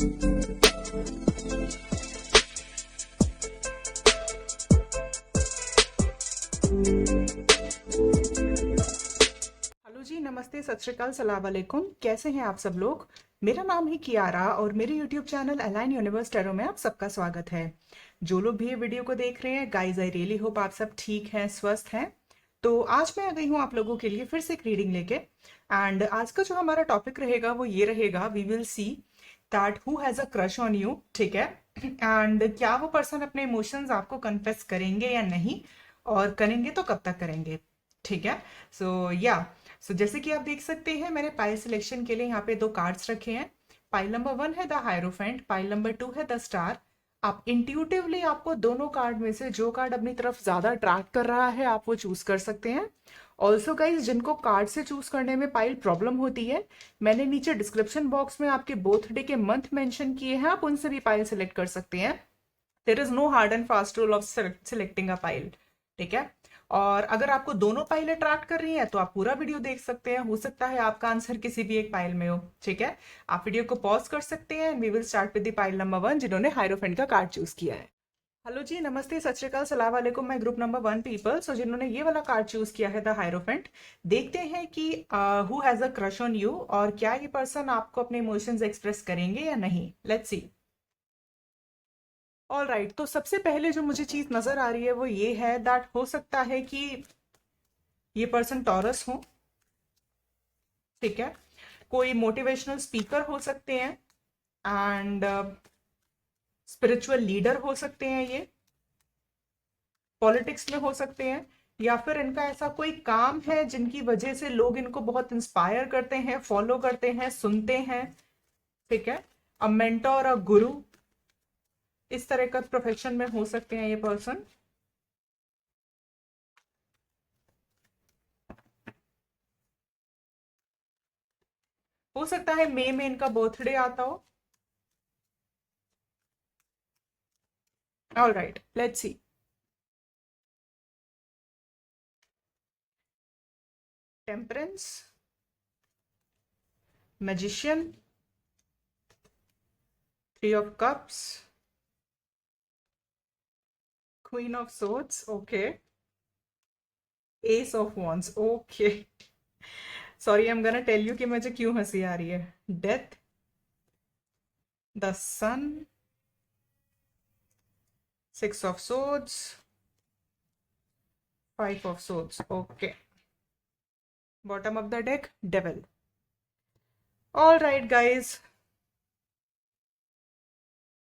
Hello ji, नमस्ते, सत श्री अकाल, सलाम वालेकुम। कैसे हैं आप सब लोग? मेरा नाम है कियारा और मेरे YouTube channel align universe tarot में आप सबका स्वागत है। जो लोग भी ये वीडियो को देख रहे हैं, गाइज आई रियली होप आप सब ठीक हैं, स्वस्थ हैं। तो आज मैं आ गई हूँ आप लोगों के लिए फिर से एक रीडिंग लेके। एंड आज का जो हमारा टॉपिक रहेगा वो ये रहेगा, we will see that who has a crush on you. ठीक है, एंड क्या वो पर्सन अपने इमोशंस आपको कन्फेस करेंगे या नहीं, और करेंगे तो कब तक करेंगे। ठीक है, सो जैसे कि आप देख सकते हैं, मैंने पाइल सिलेक्शन के लिए यहाँ पे दो कार्ड्स रखे हैं। पाइल नंबर 1 है द हायरोफेंट, पाइल नंबर 2 है द स्टार। आप इंट्यूटिवली आपको दोनों कार्ड में से जो कार्ड अपनी तरफ ज्यादा अट्रैक्ट कर रहा है आप वो चूज कर सकते हैं। ऑल्सो गाइज, जिनको कार्ड से चूज करने में पाइल प्रॉब्लम होती है, मैंने नीचे डिस्क्रिप्शन बॉक्स में आपके बर्थडे के मंथ मेंशन किए हैं, आप उनसे भी पाइल सिलेक्ट कर सकते हैं। There is no hard and fast rule of selecting a pile. ठीक है, और अगर आपको दोनों पाइल अट्रैक्ट कर रही है तो आप पूरा वीडियो देख सकते हैं, हो सकता है आपका आंसर किसी भी एक पाइल में हो। ठीक है, आप वीडियो को पॉज कर सकते हैं। We will start with the pile number 1 जिन्होंने हायरोफेंट का कार्ड चूज किया है। हेलो जी, नमस्ते, सत श्री अकाल, सलाम वालेकुम। मैं ग्रुप नंबर 1 पीपल, सो जिन्होंने ये वाला कार्ड चूज किया है द हायरोफेंट। देखते हैं कि who has a crush on you, और क्या ये पर्सन आपको अपने इमोशंस एक्सप्रेस करेंगे या नहीं। Let's see. ऑल राइट, तो सबसे पहले जो मुझे चीज नजर आ रही है वो ये है दैट हो सकता है कि ये पर्सन टॉरस हो। ठीक है, कोई मोटिवेशनल स्पीकर हो सकते हैं, एंड स्पिरिचुअल लीडर हो सकते हैं, ये पॉलिटिक्स में हो सकते हैं, या फिर इनका ऐसा कोई काम है जिनकी वजह से लोग इनको बहुत इंस्पायर करते हैं, फॉलो करते हैं, सुनते हैं। ठीक है, अ मेंटोर, अ गुरु, इस तरह का प्रोफेशन में हो सकते हैं ये पर्सन। हो सकता है मई में इनका बर्थडे आता हो। All right, let's see. Temperance, magician, 3 of cups, queen of swords, okay, ace of wands, okay. Sorry, I am gonna tell you कि मुझे क्यों हंसी आ रही है। Death, the sun, 6 of swords, 5 of swords, okay. Bottom of the deck, devil. All right guys,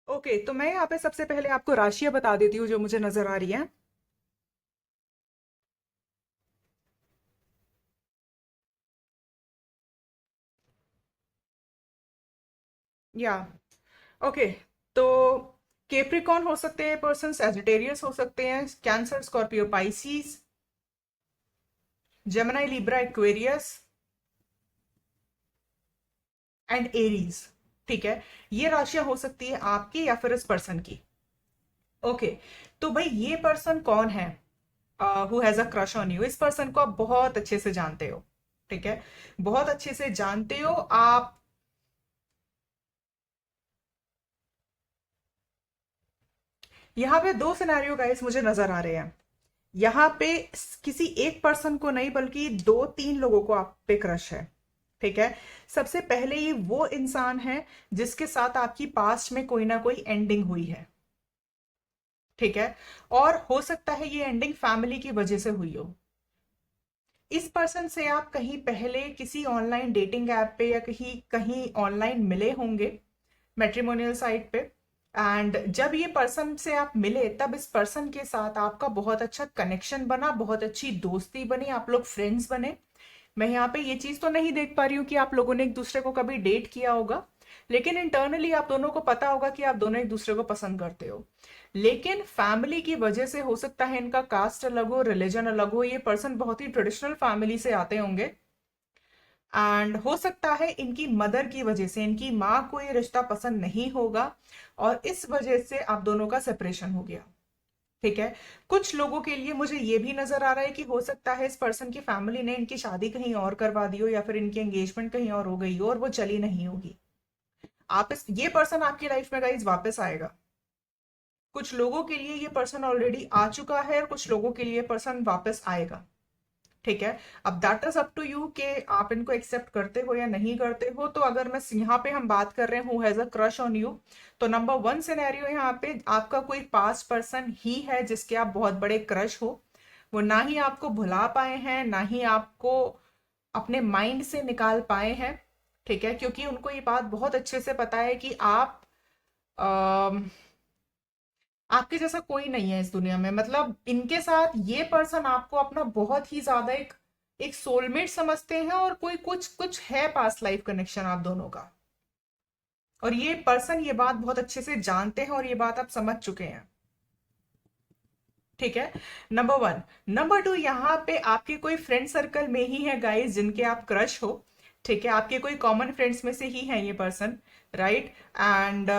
okay, तो मैं यहाँ पे सबसे पहले आपको राशियां बता देती हूँ जो मुझे नजर आ रही है। या ओके, तो केप्रिकॉन हो सकते हैं पर्सन, सेजिटेरियस हो सकते हैं, cancer, Scorpio, Pisces, Gemini, Libra, Aquarius and Aries. ठीक है, ये राशियां हो सकती है आपकी या फिर इस पर्सन की। ओके, तो भाई ये पर्सन कौन है who has a crush on you? इस पर्सन को आप बहुत अच्छे से जानते हो। ठीक है, बहुत अच्छे से जानते हो आप। यहाँ पे दो सिनेरियो गाइस मुझे नजर आ रहे हैं। यहाँ पे किसी एक पर्सन को नहीं बल्कि 2-3 लोगों को आप पे क्रश है। ठीक है, सबसे पहले ये वो इंसान है जिसके साथ आपकी पास्ट में कोई ना कोई एंडिंग हुई है। ठीक है, और हो सकता है ये एंडिंग फैमिली की वजह से हुई हो। इस पर्सन से आप कहीं पहले किसी ऑनलाइन डेटिंग ऐप पे या कहीं कहीं ऑनलाइन मिले होंगे, मैट्रिमोनियल साइट पे। एंड जब ये पर्सन से आप मिले तब इस पर्सन के साथ आपका बहुत अच्छा कनेक्शन बना, बहुत अच्छी दोस्ती बनी, आप लोग फ्रेंड्स बने। मैं यहाँ पे ये चीज तो नहीं देख पा रही हूँ कि आप लोगों ने एक दूसरे को कभी डेट किया होगा, लेकिन इंटरनली आप दोनों को पता होगा कि आप दोनों एक दूसरे को पसंद करते हो। लेकिन फैमिली की वजह से हो सकता है इनका कास्ट अलग हो, रिलीजन अलग हो, ये पर्सन बहुत ही ट्रेडिशनल फैमिली से आते होंगे। एंड हो सकता है इनकी मदर की वजह से, इनकी माँ को ये रिश्ता पसंद नहीं होगा और इस वजह से आप दोनों का सेपरेशन हो गया। ठीक है, कुछ लोगों के लिए मुझे ये भी नजर आ रहा है कि हो सकता है इस पर्सन की फैमिली ने इनकी शादी कहीं और करवा दी हो या फिर इनकी एंगेजमेंट कहीं और हो गई हो और वो चली नहीं होगी। ये पर्सन आपकी लाइफ में गाइज वापस आएगा। कुछ लोगों के लिए ये पर्सन ऑलरेडी आ चुका है और कुछ लोगों के लिए पर्सन वापस आएगा। ठीक है, अब that is up to you कि आप इनको एक्सेप्ट करते हो या नहीं करते हो। तो अगर मैं यहाँ पे हम बात कर रहे हैं who has a crush on you, तो नंबर वन सिनेरियो यहाँ पे आपका कोई पास्ट पर्सन ही है जिसके आप बहुत बड़े क्रश हो। वो ना ही आपको भुला पाए हैं, ना ही आपको अपने माइंड से निकाल पाए हैं। ठीक है, क्योंकि उनको ये बात बहुत अच्छे से पता है कि आपके जैसा कोई नहीं है इस दुनिया में। मतलब इनके साथ ये पर्सन आपको अपना बहुत ही ज्यादा एक एक सोलमेट समझते हैं, और कोई कुछ कुछ है पास्ट लाइफ कनेक्शन आप दोनों का। और ये पर्सन ये बात बहुत अच्छे से जानते हैं और ये बात आप समझ चुके हैं। ठीक है, नंबर वन। नंबर टू, यहाँ पे आपके कोई फ्रेंड सर्कल में ही है गाइस जिनके आप क्रश हो। ठीक है, आपके कोई कॉमन फ्रेंड्स में से ही है ये पर्सन, राइट। एंड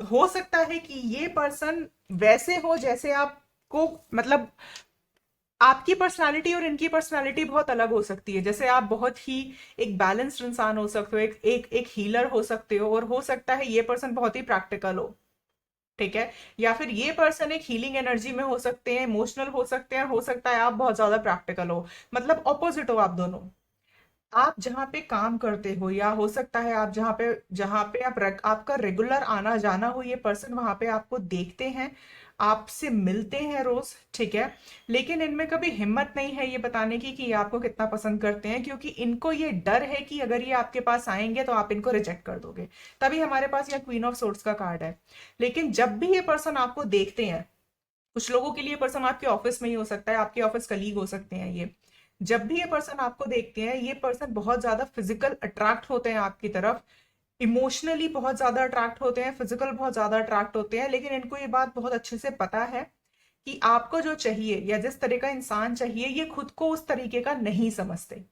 हो सकता है कि ये पर्सन वैसे हो जैसे आपको, मतलब आपकी पर्सनालिटी और इनकी पर्सनालिटी बहुत अलग हो सकती है। जैसे आप बहुत ही एक बैलेंस्ड इंसान हो सकते हो, एक हीलर हो सकते हो, और हो सकता है ये पर्सन बहुत ही प्रैक्टिकल हो। ठीक है, या फिर ये पर्सन एक हीलिंग एनर्जी में हो सकते हैं, इमोशनल हो सकते हैं, हो सकता है आप बहुत ज्यादा प्रैक्टिकल हो। मतलब ऑपोजिट हो आप दोनों। आप जहाँ पे काम करते हो, या हो सकता है आप जहाँ पे आपका रेगुलर आना जाना हो, ये पर्सन वहां पे आपको देखते हैं, आपसे मिलते हैं रोज। ठीक है, लेकिन इनमें कभी हिम्मत नहीं है ये बताने की कि ये आपको कितना पसंद करते हैं, क्योंकि इनको ये डर है कि अगर ये आपके पास आएंगे तो आप इनको रिजेक्ट कर दोगे। तभी हमारे पास यह क्वीन ऑफ सोर्ड्स का कार्ड है। लेकिन जब भी ये पर्सन आपको देखते हैं, कुछ लोगों के लिए पर्सन आपके ऑफिस में ही हो सकता है, आपके ऑफिस कलीग हो सकते हैं ये। जब भी ये पर्सन आपको देखते हैं, ये पर्सन बहुत ज्यादा फिजिकल अट्रैक्ट होते हैं आपकी तरफ, इमोशनली बहुत ज्यादा अट्रैक्ट होते हैं, फिजिकल बहुत ज्यादा अट्रैक्ट होते हैं। लेकिन इनको ये बात बहुत अच्छे से पता है कि आपको जो चाहिए या जिस तरह का इंसान चाहिए, ये खुद को उस तरीके का नहीं समझते।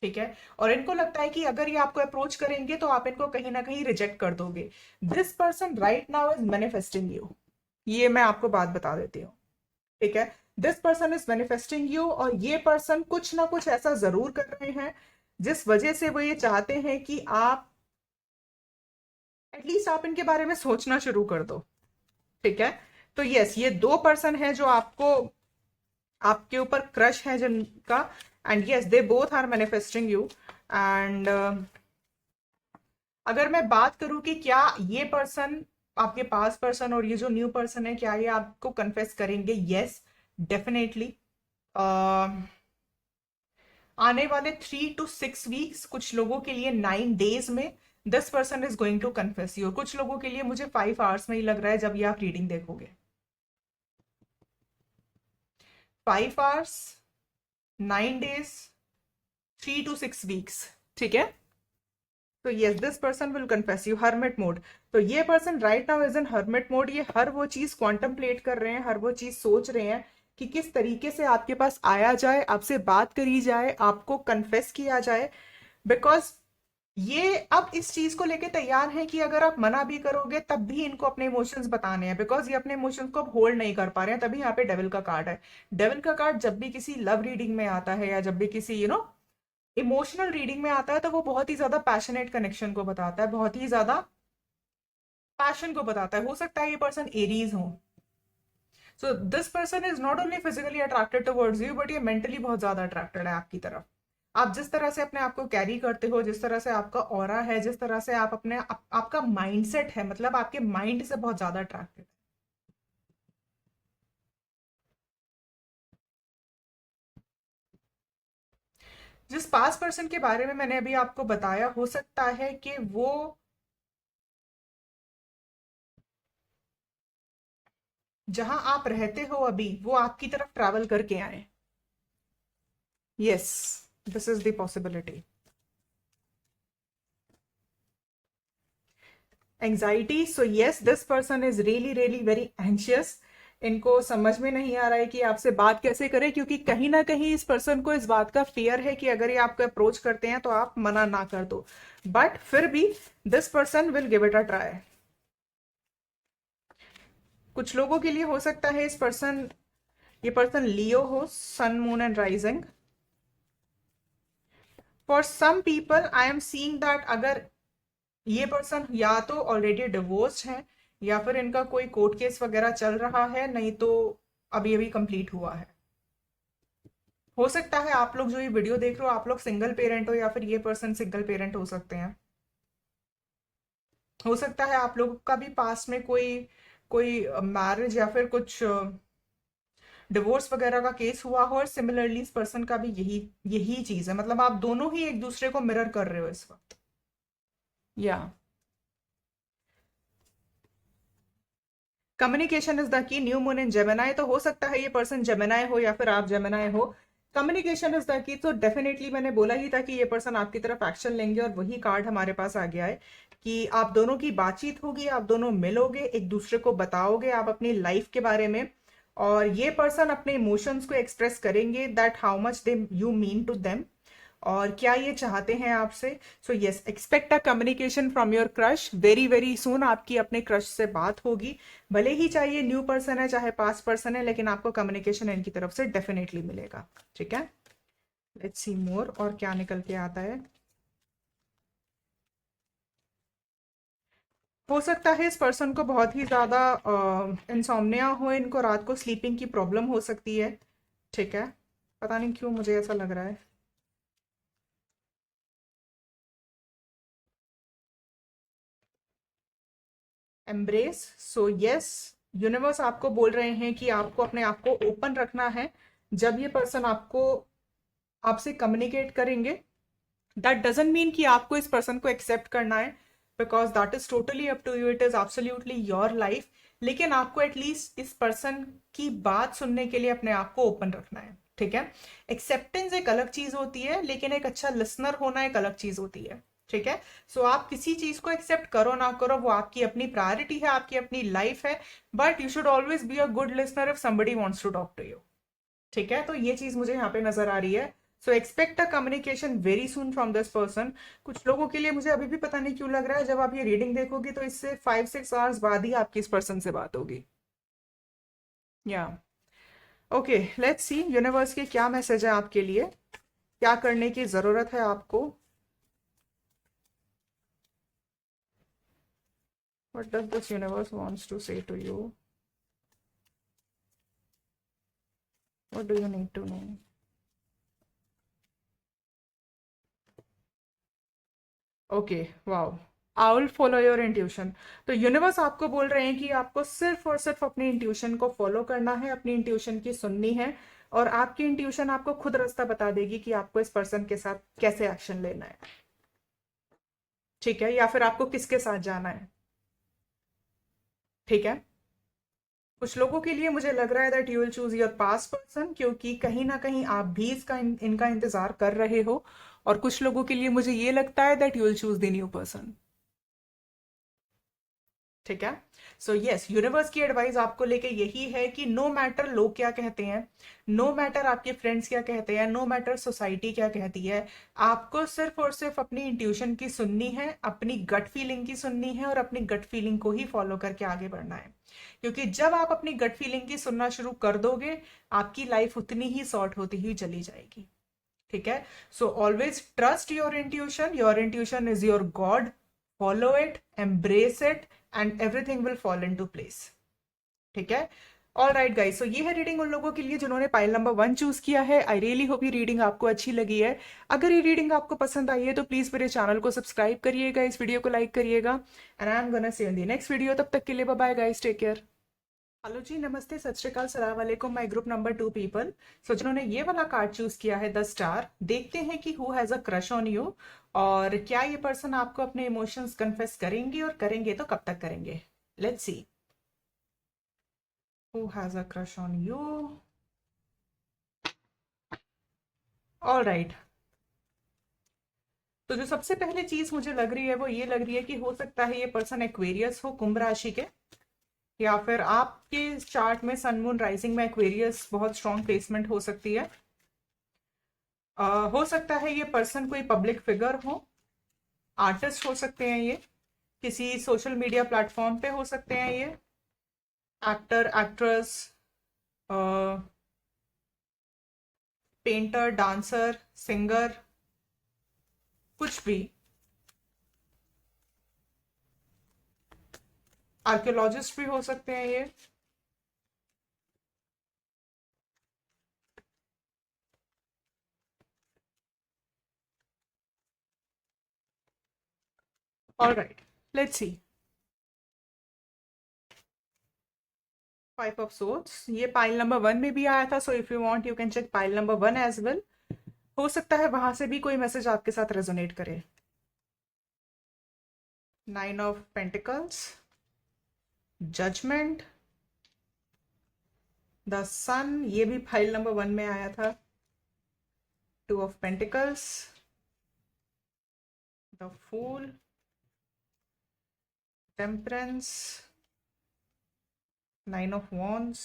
ठीक है, और इनको लगता है कि अगर ये आपको अप्रोच करेंगे तो आप इनको कहीं ना कहीं रिजेक्ट कर दोगे। This person right now is manifesting you. ये मैं आपको बात बता देती हूँ। ठीक है, this person is manifesting you, और ये पर्सन कुछ ना कुछ ऐसा जरूर कर रहे हैं जिस वजह से वो ये चाहते हैं कि आप एटलीस्ट आप इनके बारे में सोचना शुरू कर दो। ठीक है, तो यस, ये दो पर्सन है जो आपके ऊपर क्रश है जिनका। And yes, they both are manifesting you. एंड अगर मैं बात करूं कि क्या ये पर्सन, आपके पास पर्सन और ये जो न्यू पर्सन है, क्या ये आपको कन्फेस करेंगे? Yes, definitely. आने वाले 3 to 6 वीक्स, कुछ लोगों के लिए 9 डेज में this person is going to confess you. कुछ लोगों के लिए मुझे 5 आवर्स में ही लग रहा है जब ये आप रीडिंग देखोगे। 5 आवर्स, 9 डेज, 3 to 6 वीक्स। ठीक है, तो yes, this person will confess you. Hermit mode, तो ये person right now is in hermit mode. ये हर वो चीज कॉन्टम्पलेट कर रहे हैं, हर वो चीज सोच रहे हैं कि किस तरीके से आपके पास आया जाए, आपसे बात करी जाए, आपको कन्फेस किया जाए। बिकॉज ये अब इस चीज को लेके तैयार हैं कि अगर आप मना भी करोगे तब भी इनको अपने इमोशंस बताने हैं, बिकॉज ये अपने इमोशंस को अब होल्ड नहीं कर पा रहे हैं। तभी यहाँ पे डेविल का कार्ड है। डेविल का कार्ड जब भी किसी लव रीडिंग में आता है, या जब भी किसी इमोशनल रीडिंग में आता है, तो वो बहुत ही ज्यादा पैशनेट कनेक्शन को बताता है, बहुत ही ज्यादा पैशन को बताता है। हो सकता है ये पर्सन एरीज हो। So this person is not only physically attracted towards you, but ये मेंटली बहुत ज्यादा अट्रैक्टेड है आपकी तरफ। आप जिस तरह से अपने आप को कैरी करते हो, जिस तरह से आपका ऑरा है, जिस तरह से आप आपका माइंडसेट है, मतलब आपके माइंड से बहुत ज्यादा अट्रैक्टेड है। जिस पास पर्सन के बारे में मैंने अभी आपको बताया, हो सकता है कि वो जहां आप रहते हो अभी, वो आपकी तरफ ट्रैवल करके आए। Yes, this is the possibility. Anxiety, so yes, this person is really really very anxious. इनको समझ में नहीं आ रहा है कि आपसे बात कैसे करें, क्योंकि कहीं ना कहीं इस पर्सन को इस बात का फियर है कि अगर ये आपको अप्रोच करते हैं तो आप मना ना कर दो। बट फिर भी this person will give it a try. कुछ लोगों के लिए हो सकता है ये पर्सन लियो हो, sun, moon and rising. For some people I am seeing that अगर ये पर्सन या तो ऑलरेडी डिवोर्स्ड है, या फिर इनका कोई कोर्ट केस वगैरह चल रहा है, नहीं तो अभी अभी कंप्लीट हुआ है। हो सकता है आप लोग जो ये वीडियो देख रहे हो आप लोग सिंगल पेरेंट हो, या फिर ये पर्सन सिंगल पेरेंट हो सकते हैं। हो सकता है आप लोगों का भी पास में कोई कोई मैरिज या फिर कुछ डिवोर्स वगैरह का केस हुआ हो, और सिमिलरली इस पर्सन का भी यही यही चीज है, मतलब आप दोनों ही एक दूसरे को मिरर कर रहे हो इस वक्त। या communication is the key, new moon in Gemini, तो हो सकता है ये पर्सन जेमिनाई हो या फिर आप जेमिनाई हो। कम्युनिकेशन इज द की, तो डेफिनेटली मैंने बोला ही था कि ये पर्सन आपकी तरफ एक्शन लेंगे, और वही कार्ड हमारे पास आ गया है कि आप दोनों की बातचीत होगी, आप दोनों मिलोगे, एक दूसरे को बताओगे आप अपनी लाइफ के बारे में, और ये पर्सन अपने इमोशंस को एक्सप्रेस करेंगे that how much they you mean to them, और क्या ये चाहते हैं आपसे। So yes, expect a communication from your crush very very soon. आपकी अपने क्रश से बात होगी, भले ही चाहे न्यू पर्सन है चाहे पास्ट पर्सन है, लेकिन आपको कम्युनिकेशन इनकी तरफ से डेफिनेटली मिलेगा। ठीक है, लेट्स सी मोर और क्या निकल के आता है। हो सकता है इस पर्सन को बहुत ही ज्यादा इंसोम्निया हो, इनको रात को स्लीपिंग की प्रॉब्लम हो सकती है। ठीक है, पता नहीं क्यों मुझे ऐसा लग रहा है। एम्ब्रेस, सो यस, यूनिवर्स आपको बोल रहे हैं कि आपको अपने आप को ओपन रखना है। जब ये पर्सन आपको आपसे कम्युनिकेट करेंगे, दैट डजंट मीन कि आपको इस पर्सन को एक्सेप्ट करना है, because that is totally up to you, it is absolutely your life. लेकिन आपको एटलीस्ट इस पर्सन की बात सुनने के लिए अपने आप को ओपन रखना है। ठीक है, एक्सेप्टेंस एक अलग चीज होती है, लेकिन एक अच्छा लिसनर होना एक अलग चीज होती है। ठीक है, सो आप किसी चीज को एक्सेप्ट करो ना करो, वो आपकी अपनी प्रायोरिटी है, आपकी अपनी लाइफ है, but you should always be a good listener if somebody wants to talk to you. ठीक है, तो ये चीज मुझे यहाँ पे नजर आ रही है। So expect a communication very soon from this person. कुछ लोगों के लिए मुझे अभी भी पता नहीं क्यों लग रहा है, जब आप ये रीडिंग देखोगे तो इससे 5-6 आवर्स बाद ही आपकी इस पर्सन से बात होगी। या ओके, लेट्स सी यूनिवर्स के क्या मैसेज है आपके लिए, क्या करने की जरूरत है आपको। What does this universe wants to say to you, what do you need to know. Okay, wow, I will follow your intuition. तो यूनिवर्स आपको बोल रहे हैं कि आपको सिर्फ और सिर्फ अपनी इंट्यूशन को फॉलो करना है, अपनी इंट्यूशन की सुननी है, और आपकी इंट्यूशन आपको खुद रास्ता बता देगी कि आपको इस पर्सन के साथ कैसे एक्शन लेना है। ठीक है, या फिर आपको किसके साथ जाना है। ठीक है, कुछ लोगों के लिए मुझे लग रहा है that you will choose your past person, क्योंकि कहीं ना कहीं आप भी इनका इंतजार कर रहे हो, और कुछ लोगों के लिए मुझे ये लगता है that you will choose the new person. ठीक है, सो यस, यूनिवर्स की एडवाइस आपको लेके यही है कि नो मैटर लोग क्या कहते हैं, नो मैटर आपके फ्रेंड्स क्या कहते हैं, नो मैटर सोसाइटी क्या कहती है, आपको सिर्फ और सिर्फ अपनी इंट्यूशन की सुननी है, अपनी गट फीलिंग की सुननी है, और अपनी गट फीलिंग को ही फॉलो करके आगे बढ़ना है। क्योंकि जब आप अपनी गट फीलिंग की सुनना शुरू कर दोगे, आपकी लाइफ उतनी ही सॉर्ट होती हुई चली जाएगी। ठीक है, so always trust your intuition is your god, follow it, embrace it, and everything will fall in to place. ठीक है, ऑल राइट गाइज, सो ये है रीडिंग उन लोगों के लिए जिन्होंने पाइल नंबर 1 चूज किया है। आई रियली होप ये रीडिंग आपको अच्छी लगी है। अगर ये रीडिंग आपको पसंद आई है तो प्लीज मेरे चैनल को सब्सक्राइब करिएगा, इस वीडियो को लाइक करिएगा, and I am gonna see you in the next video. तब तक के लिए bye bye guys, take care. Hello ji, नमस्ते, सत श्रीकाल, सलाम वालेकुम, my group number 2 people. So जिन्होंने ये वाला कार्ड चूज किया है 10 स्टार, देखते हैं कि who has a crush on you, और क्या ये पर्सन आपको अपने इमोशंस कन्फेस करेंगे, और करेंगे तो कब तक करेंगे। Let's see who has a crush on you. All right, तो जो सबसे पहले चीज मुझे लग रही है वो ये लग रही है कि हो सकता है ये पर्सन एक्वेरियस हो, कुंभ राशि के, या फिर आपके चार्ट में सन मून राइजिंग में एक्वेरियस बहुत स्ट्रॉन्ग प्लेसमेंट हो सकती है। हो सकता है ये पर्सन कोई पब्लिक फिगर हो, आर्टिस्ट हो सकते हैं ये, किसी सोशल मीडिया प्लेटफॉर्म पे हो सकते हैं ये, actor, actress, painter, dancer, singer, कुछ भी। आर्कियोलॉजिस्ट भी हो सकते हैं ये। Alright, let's see. Five of swords, ये पाइल नंबर 1 में भी आया था, so if you want you can check pile number 1 as well. हो सकता है वहां से भी कोई मैसेज आपके साथ रेजोनेट करे। 9 of pentacles, judgment, the sun, ये भी फाइल नंबर 1 में आया था। 2 of pentacles, the fool, temperance, 9 of wands,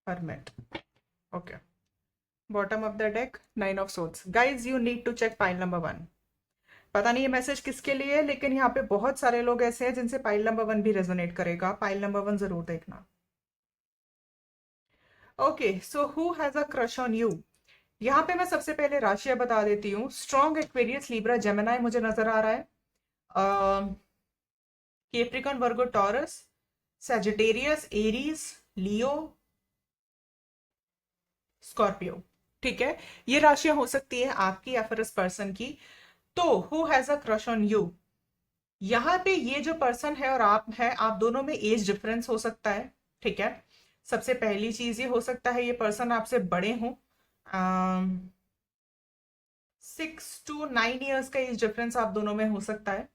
hermit. Okay. Bottom of the deck, 9 of swords. Guys, you need to check pile number 1. पता नहीं ये मैसेज किसके लिए है, लेकिन यहाँ पे बहुत सारे लोग ऐसे हैं जिनसे पाइल नंबर 1 भी रेजोनेट करेगा। पाइल नंबर 1 जरूर देखना। Okay, so who has a crush on you? यहाँ पे मैं सबसे पहले राशियां बता देती हूँ। स्ट्रॉन्ग एक्वेरियस, लिब्रा, जेमिनाई मुझे नजर आ रहा है। कैप्रिकॉर्न, वर्गो, टॉरस, सैजिटेरियस, एरीज, लियो, स्कॉर्पियो। ठीक है, ये राशियां हो सकती है आपकी या फिर इस पर्सन की। तो who has a crush on you, यहाँ पे ये जो पर्सन है और आप है, आप दोनों में एज डिफरेंस हो सकता है। ठीक है, सबसे पहली चीज ये हो सकता है ये पर्सन आपसे बड़े हों। 6 to 9 years का एज डिफरेंस आप दोनों में हो सकता है।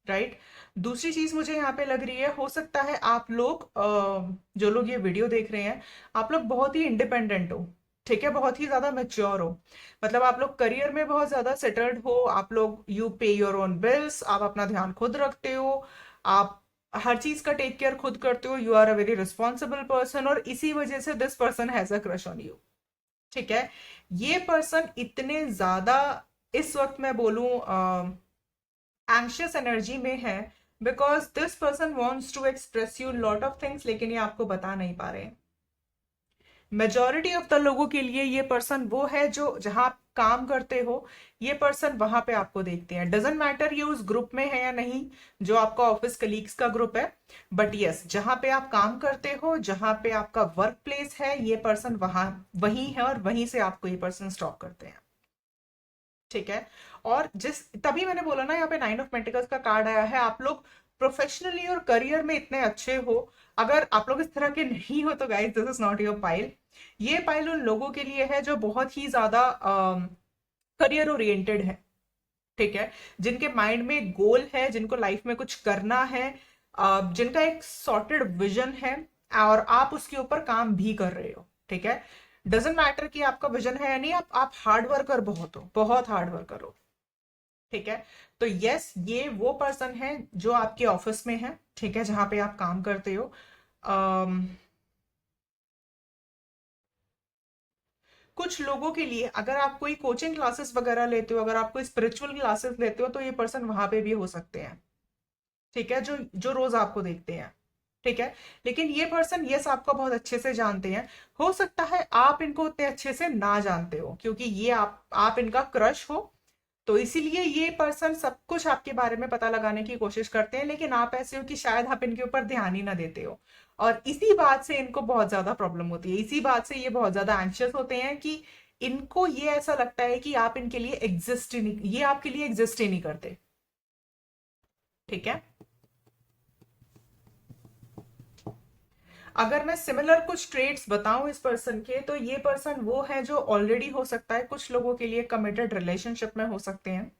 राइट। दूसरी चीज मुझे यहाँ पे लग रही है, हो सकता है आप लोग जो लोग ये वीडियो देख रहे हैं, आप लोग बहुत ही इंडिपेंडेंट हो। ठीक है, बहुत ही ज्यादा मेच्योर हो। मतलब आप लोग करियर में बहुत ज्यादा सेटल्ड हो। आप लोग यू पे योर ओन बिल्स, आप अपना ध्यान खुद रखते हो, आप हर चीज का टेक केयर खुद करते हो। You are a very responsible person, और इसी वजह से this person has a crush on you. ठीक है, ये पर्सन इतने ज्यादा इस वक्त मैं बोलूं एंशियस एनर्जी में है, because this person wants to express you lot of things, लेकिन ये आपको बता नहीं पा रहे हैं। मेजोरिटी ऑफ द लोगों के लिए ये पर्सन वो है जो जहां आप काम करते हो, ये पर्सन वहां पे आपको देखते हैं। डजेंट मैटर ये उस ग्रुप में है या नहीं, जो आपका ऑफिस कलीग्स का ग्रुप है, बट यस जहां पे आप काम करते हो, जहां पे आपका वर्क प्लेस है, ये पर्सन वहां वही है, और वहीं से आपको ये पर्सन स्टॉक करते हैं। ठीक है, और जिस तभी मैंने बोला ना, यहाँ पे 9 ऑफ पेंटिकल्स का कार्ड आया है। आप लोग प्रोफेशनली और करियर में इतने अच्छे हो। अगर आप लोग इस तरह के नहीं हो तो guys this is not your pile. ये पाइल उन लोगों के लिए है जो बहुत ही ज्यादा करियर ओरिएंटेड है। ठीक है, जिनके माइंड में गोल है, जिनको लाइफ में कुछ करना है, जिनका एक सॉर्टेड विजन है, और आप उसके ऊपर काम भी कर रहे हो। ठीक है, डजेंट मैटर कि आपका विजन है या नहीं, आप हार्ड वर्कर बहुत हो, बहुत हार्ड वर्कर हो। ठीक है, तो यस ये वो पर्सन है जो आपके ऑफिस में है। ठीक है, जहां पे आप काम करते हो। कुछ लोगों के लिए अगर आप कोई कोचिंग क्लासेस वगैरह लेते हो, अगर आप कोई स्पिरिचुअल क्लासेस लेते हो, तो ये पर्सन वहां पे भी हो सकते हैं। ठीक है, जो जो रोज आपको देखते हैं। ठीक है, लेकिन ये पर्सन यस आपको बहुत अच्छे से जानते हैं। हो सकता है आप इनको उतने अच्छे से ना जानते हो, क्योंकि ये आप इनका क्रश हो, तो इसीलिए ये पर्सन सब कुछ आपके बारे में पता लगाने की कोशिश करते हैं, लेकिन आप ऐसे हो कि शायद आप इनके ऊपर ध्यान ही ना देते हो। और इसी बात से इनको बहुत ज्यादा प्रॉब्लम होती है, इसी बात से ये बहुत ज्यादा एंशियस होते हैं कि इनको ये ऐसा लगता है कि आप इनके लिए एग्जिस्ट ही नहीं, ये आपके लिए एग्जिस्ट ही नहीं करते। ठीक है, अगर मैं सिमिलर कुछ ट्रेड्स बताऊं इस पर्सन के, तो ये पर्सन वो है जो ऑलरेडी हो सकता है कुछ लोगों के लिए कमिटेड रिलेशनशिप में हो सकते हैं।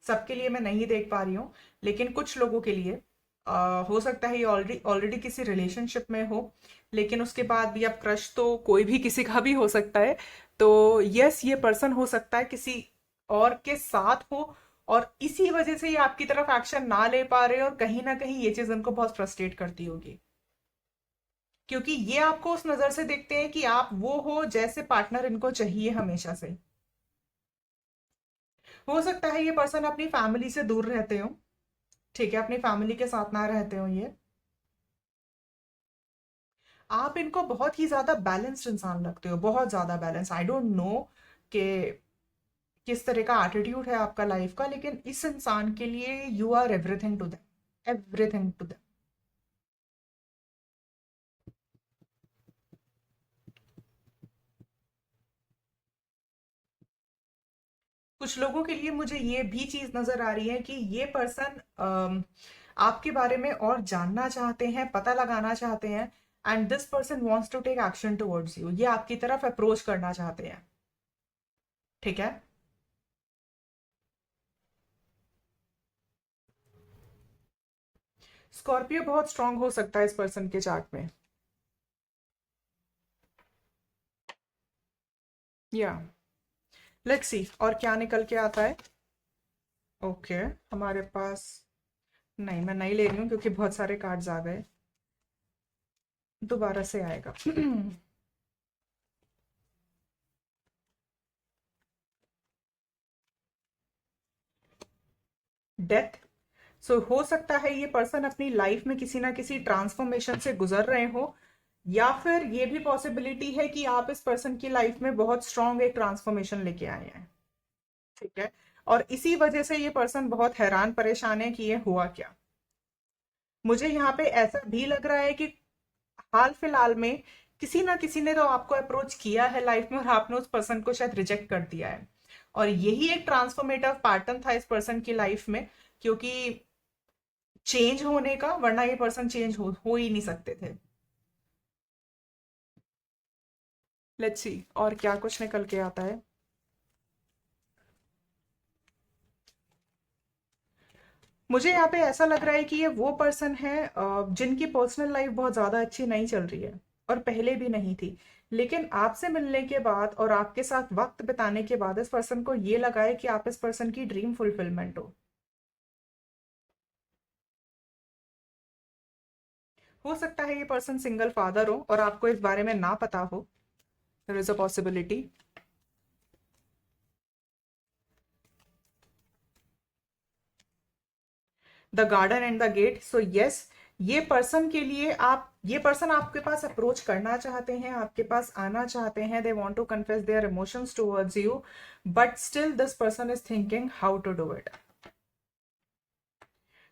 सबके लिए मैं नहीं देख पा रही हूँ, लेकिन कुछ लोगों के लिए हो सकता है ये ऑलरेडी ऑलरेडी किसी रिलेशनशिप में हो, लेकिन उसके बाद भी अब क्रश तो कोई भी किसी का भी हो सकता है। तो यस ये पर्सन हो सकता है किसी और के साथ हो, और इसी वजह से ये आपकी तरफ एक्शन ना ले पा रहे, और कहीं ना कहीं ये चीज उनको बहुत फ्रस्ट्रेट करती होगी, क्योंकि ये आपको उस नजर से देखते हैं कि आप वो हो जैसे पार्टनर इनको चाहिए हमेशा से। हो सकता है ये पर्सन अपनी फैमिली से दूर रहते हो। ठीक है, अपनी फैमिली के साथ ना रहते हो ये। आप इनको बहुत ही ज्यादा बैलेंस्ड इंसान लगते हो, बहुत ज्यादा बैलेंस। आई डोंट नो कि किस तरह का एटीट्यूड है आपका लाइफ का, लेकिन इस इंसान के लिए you are everything to them, everything to them. कुछ लोगों के लिए मुझे ये भी चीज नजर आ रही है कि ये पर्सन आपके बारे में और जानना चाहते हैं, पता लगाना चाहते हैं, and this person wants to take action towards you. ये आपकी तरफ अप्रोच करना चाहते हैं। ठीक है। स्कॉर्पियो बहुत स्ट्रांग हो सकता है इस पर्सन के चार्ट में। या लेट्स सी और क्या निकल के आता है। ओके हमारे पास, नहीं मैं नहीं ले रही हूँ क्योंकि बहुत सारे कार्ड्स आ गए, दोबारा से आएगा। डेथ। सो हो सकता है ये पर्सन अपनी लाइफ में किसी ना किसी ट्रांसफॉर्मेशन से गुजर रहे हो, या फिर ये भी पॉसिबिलिटी है कि आप इस पर्सन की लाइफ में बहुत स्ट्रांग एक ट्रांसफॉर्मेशन लेके आए हैं। ठीक है। और इसी वजह से ये पर्सन बहुत हैरान परेशान है कि ये हुआ क्या। मुझे यहाँ पे ऐसा भी लग रहा है कि हाल फिलहाल में किसी ना किसी ने तो आपको अप्रोच किया है लाइफ में और आपने उस पर्सन को शायद रिजेक्ट कर दिया है, और यही एक ट्रांसफॉर्मेटिव पैटर्न था इस पर्सन की लाइफ में, क्योंकि चेंज होने का, वरना ये पर्सन चेंज हो ही नहीं सकते थे। लेट्स सी और क्या कुछ निकल के आता है। मुझे यहाँ पे ऐसा लग रहा है कि ये वो पर्सन है जिनकी पर्सनल लाइफ बहुत ज्यादा अच्छी नहीं चल रही है, और पहले भी नहीं थी, लेकिन आपसे मिलने के बाद और आपके साथ वक्त बिताने के बाद इस पर्सन को ये लगा है कि आप इस पर्सन की ड्रीम फुलफिलमेंट हो सकता है ये पर्सन सिंगल फादर हो और आपको इस बारे में ना पता हो। There is a possibility. The garden and the gate. So yes, ये पर्सन के लिए आप, ये पर्सन आपके पास अप्रोच करना चाहते हैं, आपके पास आना चाहते हैं, they want to confess their emotions towards you, but still this person is thinking how to do it.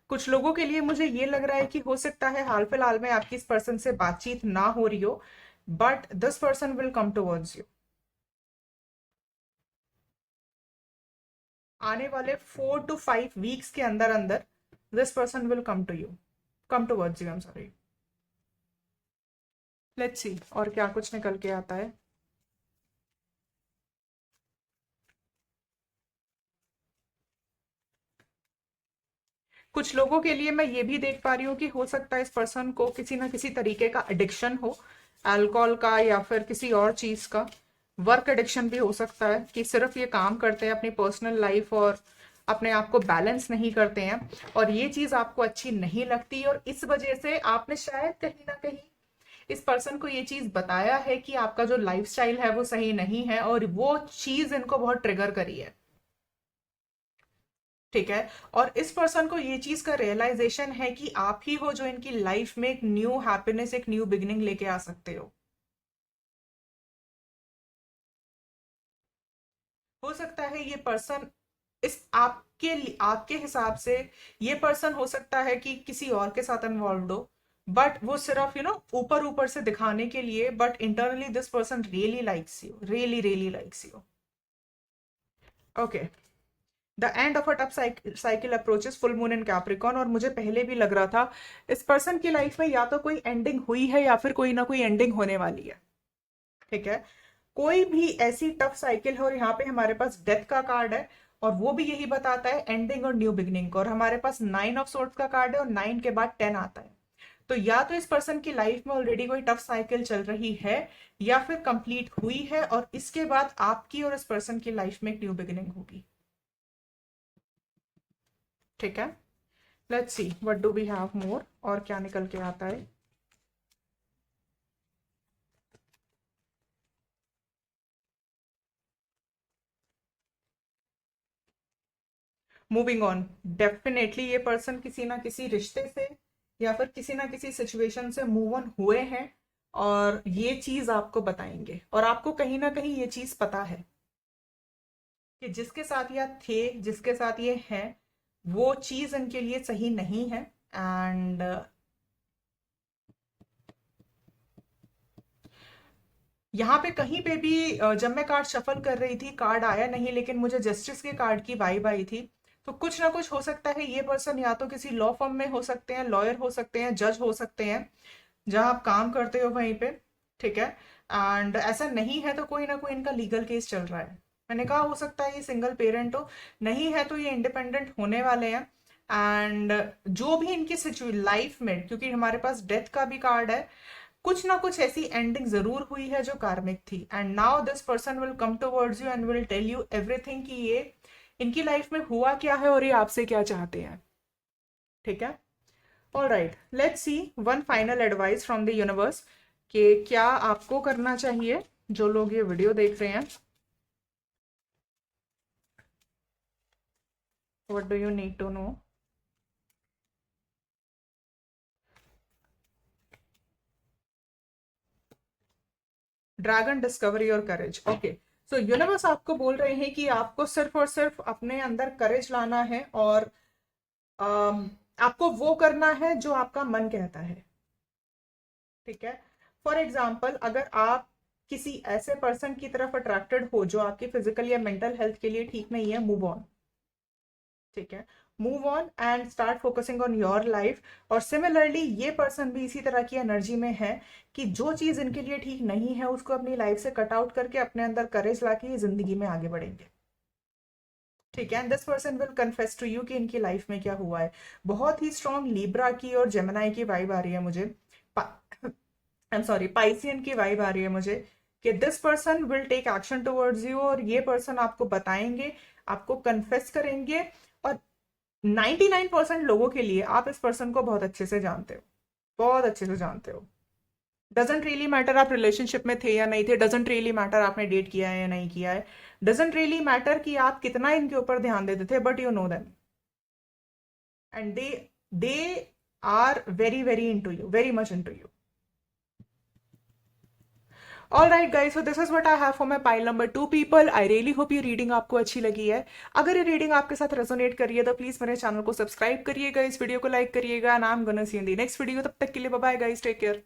कुछ लोगों के लिए मुझे ये लग रहा है कि हो सकता है हाल फिलहाल में आपकी इस पर्सन से बातचीत ना हो रही हो, but this person will come towards you. आने वाले 4 to 5 वीक्स के अंदर अंदर this person will come to you, come towards you, I am sorry. Let's see और क्या कुछ निकल के आता है। कुछ लोगों के लिए मैं ये भी देख पा रही हूँ कि हो सकता है इस पर्सन को किसी ना किसी तरीके का एडिक्शन हो, अल्कोहल का या फिर किसी और चीज का। वर्क एडिक्शन भी हो सकता है कि सिर्फ ये काम करते हैं, अपनी पर्सनल लाइफ और अपने आप को बैलेंस नहीं करते हैं, और ये चीज आपको अच्छी नहीं लगती, और इस वजह से आपने शायद कहीं ना कहीं इस पर्सन को ये चीज बताया है कि आपका जो लाइफस्टाइल है वो सही नहीं है, और वो चीज इनको बहुत ट्रिगर करी है। ठीक है। और इस पर्सन को ये चीज का रियलाइजेशन है कि आप ही हो जो इनकी लाइफ में एक न्यू हैप्पीनेस, एक न्यू बिगिनिंग लेके आ सकते हो सकता है ये पर्सन इस आपके हिसाब से ये पर्सन हो सकता है कि किसी और के साथ इन्वॉल्व हो, बट वो सिर्फ ऊपर ऊपर से दिखाने के लिए, but internally this person really likes you, really really likes you. Okay. The end of a tough cycle approaches, full moon in Capricorn. और मुझे पहले भी लग रहा था इस पर्सन की लाइफ में या तो कोई एंडिंग हुई है या फिर कोई ना कोई एंडिंग होने वाली है। ठीक है। कोई भी ऐसी टफ साइकिल है, और यहाँ पे हमारे पास डेथ का कार्ड है, और वो भी यही बताता है एंडिंग और न्यू बिगनिंग को, और हमारे पास 9 ऑफ सोर्ड्स का कार्ड है और 9 के बाद 10 आता है। तो या तो इस पर्सन की लाइफ में ऑलरेडी कोई टफ साइकिल चल रही है, या फिर कंप्लीट हुई है, और इसके बाद आपकी और इस पर्सन की लाइफ में एक न्यू बिगिनिंग होगी। ठीक है। Let's see what do we have more, और क्या निकल के आता है। Moving on. डेफिनेटली ये पर्सन किसी ना किसी रिश्ते से या फिर किसी ना किसी सिचुएशन से मूव ऑन हुए हैं, और ये चीज आपको बताएंगे, और आपको कहीं ना कहीं ये चीज पता है कि जिसके साथ ये थे, जिसके साथ ये हैं, वो चीज इनके लिए सही नहीं है, एंड यहाँ पे कहीं पे भी जब मैं कार्ड शफल कर रही थी कार्ड आया नहीं, लेकिन मुझे जस्टिस के कार्ड की वाइब आई थी। तो कुछ ना कुछ हो सकता है, ये पर्सन या तो किसी लॉ फर्म में हो सकते हैं, लॉयर हो सकते हैं, जज हो सकते हैं, जहां आप काम करते हो वहीं पे। ठीक है। एंड ऐसा नहीं है तो कोई ना कोई इनका लीगल केस चल रहा है। मैंने कहा हो सकता है ये सिंगल पेरेंट हो, नहीं है तो ये इंडिपेंडेंट होने वाले हैं। एंड जो भी इनकी सिचुएशन लाइफ में, क्योंकि हमारे पास डेथ का भी कार्ड है, कुछ ना कुछ ऐसी एंडिंग जरूर हुई है जो कार्मिक थी। And now this person will come towards you and will tell you everything कि ये इनकी लाइफ में हुआ क्या है और ये आपसे क्या चाहते हैं। ठीक है। All right, let's C one final advice from the universe कि क्या आपको करना चाहिए। जो लोग ये वीडियो देख रहे हैं, what do you need to know. Dragon discover your courage. Okay, so universe आपको बोल रहे हैं कि आपको सिर्फ और सिर्फ अपने अंदर करेज लाना है और आपको वो करना है जो आपका मन कहता है। ठीक है। फॉर एग्जाम्पल, अगर आप किसी ऐसे पर्सन की तरफ अट्रैक्टेड हो जो आपकी फिजिकल या मेंटल हेल्थ के लिए ठीक नहीं है, मूव ऑन। ठीक है। Move on and start focusing on your life. और सिमिलरली ये पर्सन भी इसी तरह की एनर्जी में है कि जो चीज इनके लिए ठीक नहीं है उसको अपनी लाइफ से कट आउट करके अपने अंदर करेज लाके ये जिंदगी में आगे बढ़ेंगे। ठीक है। And this person will confess to you कि इनकी लाइफ में क्या हुआ है। बहुत ही स्ट्रॉन्ग लीब्रा की और जेमिनाई की वाइब आ रही है मुझे। आई एम सॉरी, पाइसियन की वाइब आ रही है मुझे कि this person will take action towards you, और ये पर्सन आपको बताएंगे, आपको कन्फेस करेंगे। और 99% लोगों के लिए आप इस पर्सन को बहुत अच्छे से जानते हो, बहुत अच्छे से जानते हो। डजेंट रियली मैटर आप रिलेशनशिप में थे या नहीं थे, डजेंट रियली मैटर आपने डेट किया है या नहीं किया है, डजेंट रियली मैटर कि आप कितना इनके ऊपर ध्यान देते थे, but you know them and they are very very into you, very much into you. All right guys, so this is what I have for my pile number 2 people. I really hope ये reading आपको अच्छी लगी है। अगर ये reading आपके साथ resonate करिए तो प्लीज मेरे चैनल को सब्सक्राइब करिएगा, इस वीडियो को लाइक करिएगा, and I am gonna see you in the next video. तब तक के लिए bye bye guys, take care.